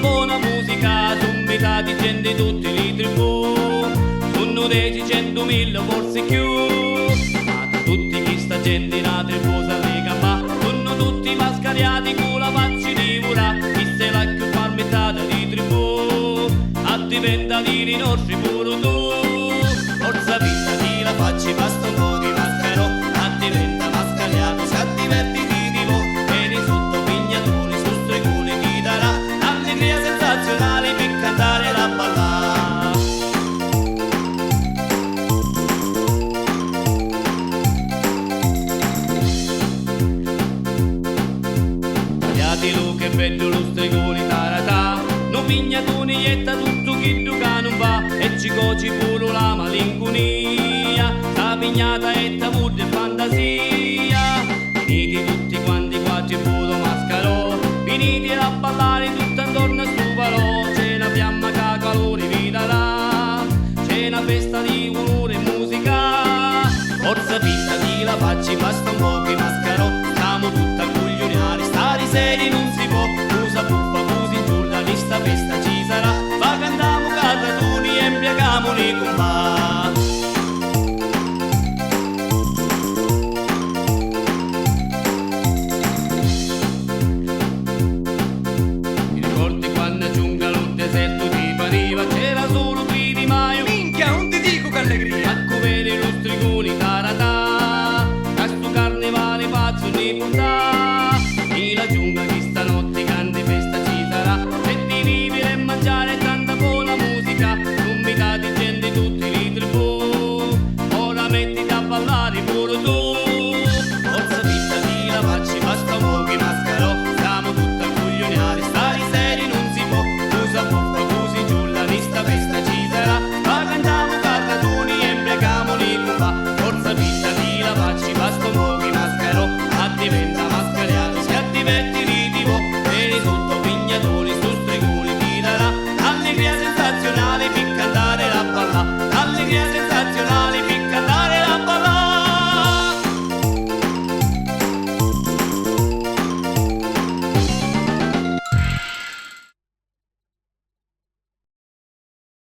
buona musica, sommità di gente tutti li tribù, sono 10, 100.000 forse più, ma da tutti chi sta gente in una tribù sa le gamba, sono tutti mascariati con la faccia di mura, chi se la più palmettata di tribù, a diventa di nostri pure tu, forza vita chi la faccia basta un po' di mascaro, a diventa mascariato, si diverti di tipo, vieni sotto pignatoni, su stregone chi darà, allegria sensazionale per cantare la ballata. Tagliati lo che bello lo stregone taratà, non pignatoni ietta tutto chi tu che non va, e ci coci pure la malinconia, la pignata e tavuta e fantasia, finiti tutti quanti qua c'è pure mascarò, finiti a ballare tutto intorno a sto falò, c'è una fiamma che calore vi darà, c'è una festa di colore e musica, forza vita di la faccia basta un po' che mascarò, stiamo tutti a coglionare, stare seri non si può, usa puffa così giulla, sta festa ci sarà, fa cantiamo carratoni e impiegamoli con va. Mi ricordi quando giunga lo deserto ti pareva, c'era solo qui di maio, minchia non ti dico che allegria, a covere lo strigoni taratà, a sto carnevale pazzo di portà, e la giungla che stanotte grande festa ci sarà, e di vivere e mangiare tanta buona musica, comunità di gente tutti li tribù, ora mettiti a ballare pure tu, forza vita di la faccia basta un po' che mascarò, stiamo tutti a coglionare, stare seri non si può, usa puffa così giulla, sta festa ci sarà, ma cantiamo carratoni e imbriacamoli con va, forza vita di la faccia basta un po' che mascarò, a diventa